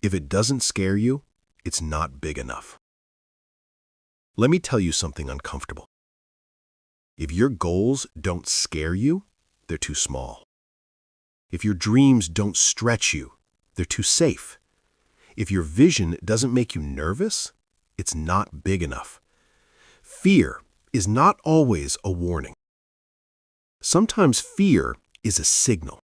If it doesn't scare you, it's not big enough. Let me tell you something uncomfortable. If your goals don't scare you, they're too small. If your dreams don't stretch you, they're too safe. If your vision doesn't make you nervous, it's not big enough. Fear is not always a warning. Sometimes fear is a signal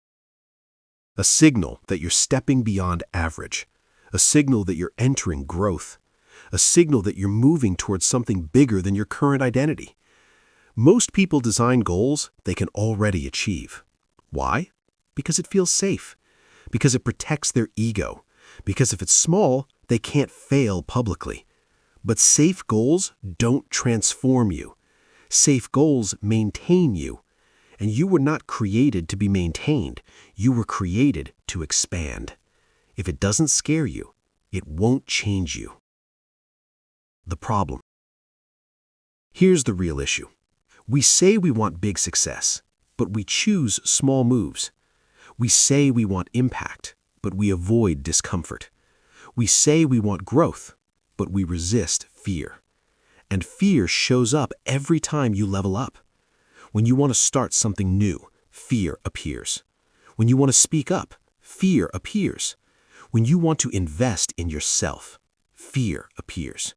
that you're stepping beyond average, a signal that you're entering growth, a signal that you're moving towards something bigger than your current identity. Most people design goals they can already achieve. Why? Because it feels safe, because it protects their ego, because if it's small, they can't fail publicly. But safe goals don't transform you. Safe goals maintain you. And you were not created to be maintained. You were created to expand. If it doesn't scare you, it won't change you. The problem. Here's the real issue. We say we want big success, but we choose small moves. We say we want impact, but we avoid discomfort. We say we want growth, but we resist fear. And fear shows up every time you level up. When you want to start something new, fear appears. When you want to speak up, fear appears. When you want to invest in yourself, fear appears.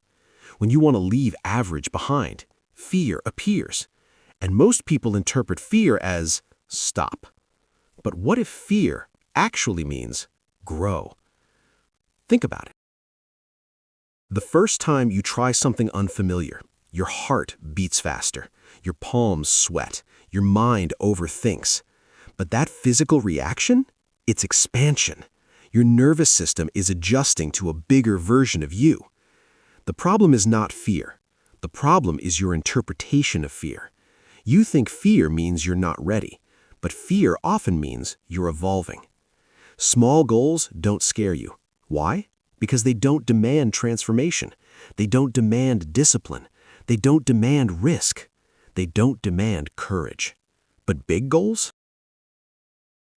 When you want to leave average behind, fear appears. And most people interpret fear as stop. But what if fear actually means grow? Think about it. The first time you try something unfamiliar, your heart beats faster, your palms sweat, your mind overthinks. But that physical reaction, it's expansion. Your nervous system is adjusting to a bigger version of you. The problem is not fear. The problem is your interpretation of fear. You think fear means you're not ready, but fear often means you're evolving. Small goals don't scare you. Why? Because they don't demand transformation. They don't demand discipline. They don't demand risk. They don't demand courage. But big goals?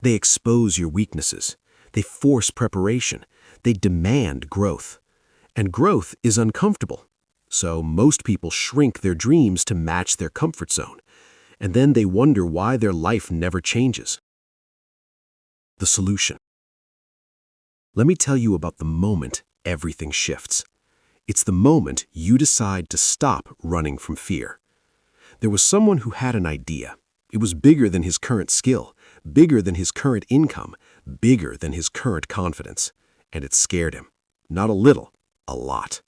They expose your weaknesses. They force preparation. They demand growth. And growth is uncomfortable. So most people shrink their dreams to match their comfort zone. And then they wonder why their life never changes. The solution. Let me tell you about the moment everything shifts. It's the moment you decide to stop running from fear. There was someone who had an idea. It was bigger than his current skill, bigger than his current income, bigger than his current confidence. And it scared him. Not a little, a lot.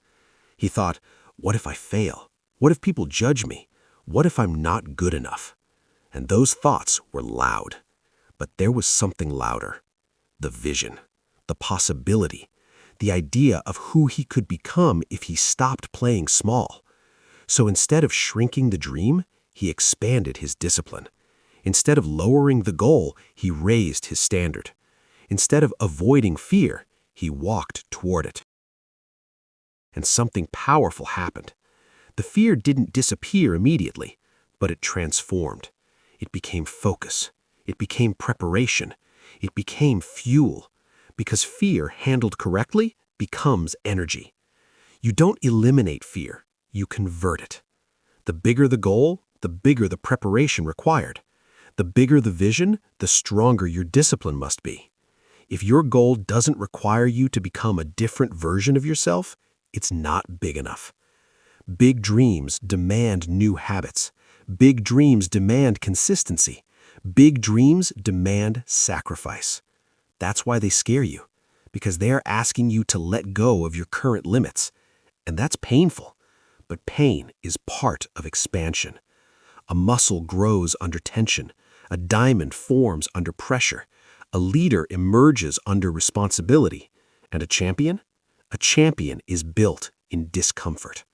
He thought, what if I fail? What if people judge me? What if I'm not good enough? And those thoughts were loud. But there was something louder. The vision, the possibility, the idea of who he could become if he stopped playing small. So instead of shrinking the dream, he expanded his discipline. Instead of lowering the goal, he raised his standard. Instead of avoiding fear, he walked toward it. And something powerful happened. The fear didn't disappear immediately, but it transformed. It became focus. It became preparation. It became fuel. Because fear, handled correctly, becomes energy. You don't eliminate fear, you convert it. The bigger the goal, the bigger the preparation required. The bigger the vision, the stronger your discipline must be. If your goal doesn't require you to become a different version of yourself, it's not big enough. Big dreams demand new habits. Big dreams demand consistency. Big dreams demand sacrifice. That's why they scare you, because they are asking you to let go of your current limits. And that's painful, but pain is part of expansion. A muscle grows under tension. A diamond forms under pressure. A leader emerges under responsibility. And a champion? A champion is built in discomfort.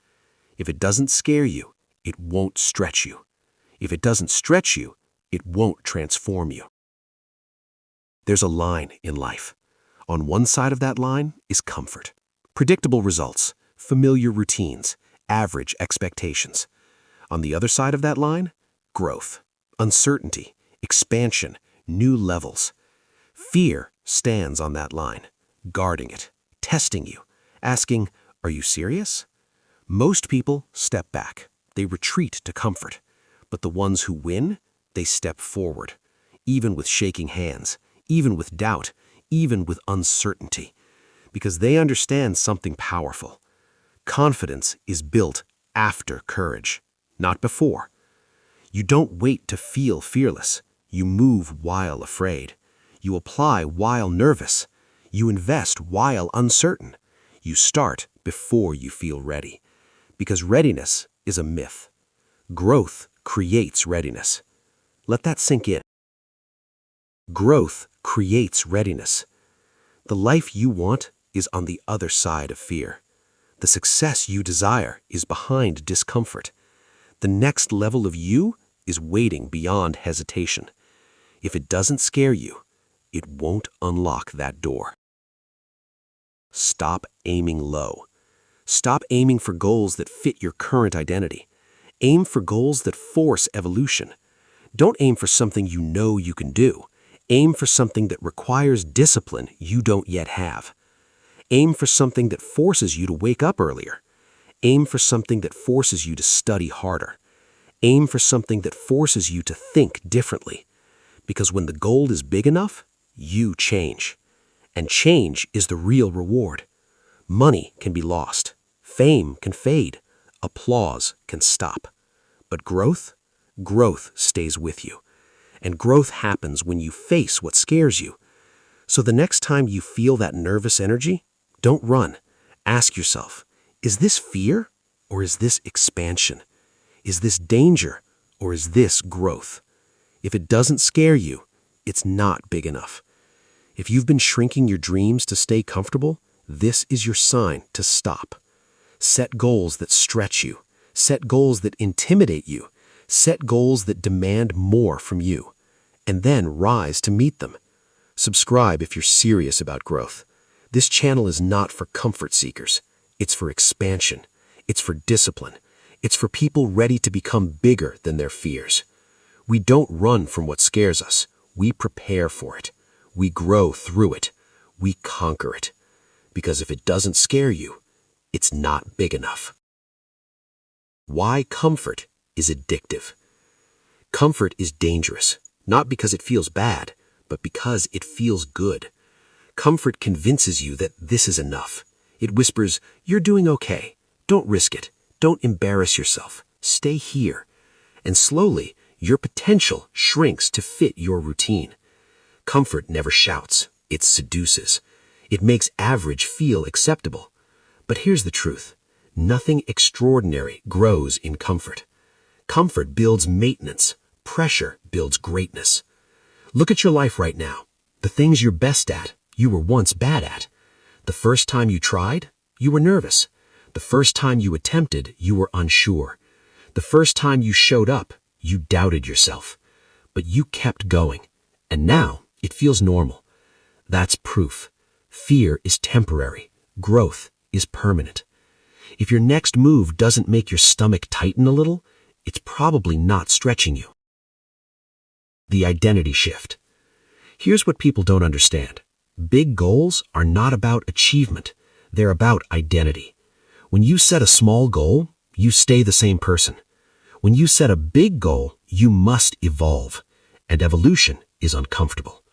If it doesn't scare you, it won't stretch you. If it doesn't stretch you, it won't transform you. There's a line in life. On one side of that line is comfort. Predictable results, familiar routines, average expectations. On the other side of that line, growth, uncertainty, expansion, new levels. Fear stands on that line, guarding it, testing you, asking, "Are you serious?" Most people step back. They retreat to comfort. But the ones who win, they step forward, even with shaking hands, even with doubt, even with uncertainty, because they understand something powerful. Confidence is built after courage, not before. You don't wait to feel fearless. You move while afraid. You apply while nervous. You invest while uncertain. You start before you feel ready. Because readiness is a myth. Growth creates readiness. Let that sink in. Growth creates readiness. The life you want is on the other side of fear. The success you desire is behind discomfort. The next level of you is waiting beyond hesitation. If it doesn't scare you, it won't unlock that door. Stop aiming low. Stop aiming for goals that fit your current identity. Aim for goals that force evolution. Don't aim for something you know you can do. Aim for something that requires discipline you don't yet have. Aim for something that forces you to wake up earlier. Aim for something that forces you to study harder. Aim for something that forces you to think differently. Because when the goal is big enough, you change. And change is the real reward. Money can be lost. Fame can fade. Applause can stop. But growth stays with you. And growth happens when you face what scares you. So the next time you feel that nervous energy, don't run. Ask yourself, is this fear or is this expansion? Is this danger or is this growth? If it doesn't scare you, it's not big enough. If you've been shrinking your dreams to stay comfortable, this is your sign to stop. Set goals that stretch you. Set goals that intimidate you. Set goals that demand more from you. And then rise to meet them. Subscribe if you're serious about growth. This channel is not for comfort seekers. It's for expansion. It's for discipline. It's for people ready to become bigger than their fears. We don't run from what scares us. We prepare for it. We grow through it. We conquer it. Because if it doesn't scare you, it's not big enough. Why comfort is addictive. Comfort is dangerous, not because it feels bad, but because it feels good. Comfort convinces you that this is enough. It whispers, "You're doing okay. Don't risk it. Don't embarrass yourself. Stay here." And slowly, your potential shrinks to fit your routine. Comfort never shouts. It seduces. It makes average feel acceptable. But here's the truth. Nothing extraordinary grows in comfort. Comfort builds maintenance. Pressure builds greatness. Look at your life right now. The things you're best at, you were once bad at. The first time you tried, you were nervous. The first time you attempted, you were unsure. The first time you showed up, you doubted yourself. But you kept going. And now it feels normal. That's proof. Fear is temporary. Growth is permanent. If your next move doesn't make your stomach tighten a little, it's probably not stretching you. The identity shift. Here's what people don't understand. Big goals are not about achievement. They're about identity. When you set a small goal, you stay the same person. When you set a big goal, you must evolve. And evolution is uncomfortable.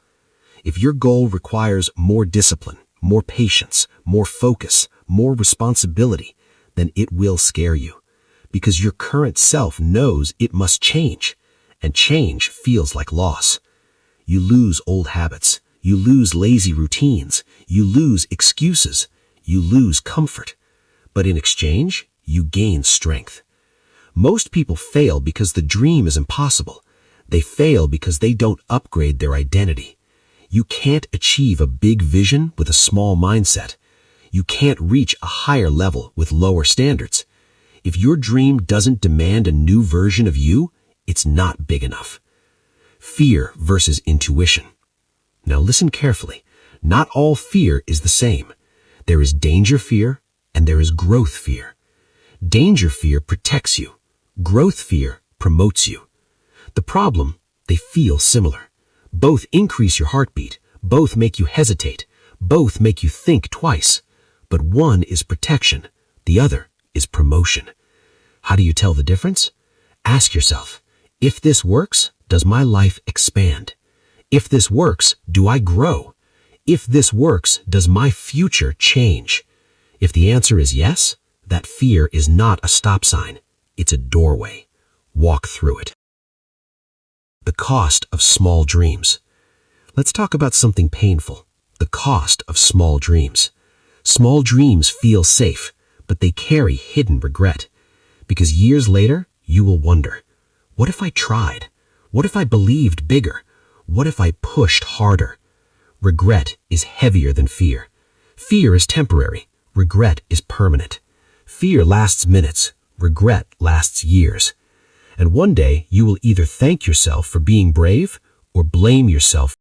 If your goal requires more discipline, more patience, more focus, more responsibility, then it will scare you. Because your current self knows it must change. And change feels like loss. You lose old habits. You lose lazy routines. You lose excuses. You lose comfort. But in exchange, you gain strength. Most people fail because the dream is impossible. They fail because they don't upgrade their identity. You can't achieve a big vision with a small mindset. You can't reach a higher level with lower standards. If your dream doesn't demand a new version of you, it's not big enough. Fear versus intuition. Now listen carefully. Not all fear is the same. There is danger fear and there is growth fear. Danger fear protects you. Growth fear promotes you. The problem, they feel similar. Both increase your heartbeat. Both make you hesitate. Both make you think twice. but one is protection, the other is promotion. How do you tell the difference? Ask yourself, if this works, does my life expand? If this works, do I grow? If this works, does my future change? If the answer is yes, that fear is not a stop sign. It's a doorway. Walk through it. The cost of small dreams. Let's talk about something painful. The cost of small dreams. Small dreams feel safe, but they carry hidden regret. Because years later, you will wonder, what if I tried? What if I believed bigger? What if I pushed harder? Regret is heavier than fear. Fear is temporary. Regret is permanent. Fear lasts minutes. Regret lasts years. And one day, you will either thank yourself for being brave or blame yourself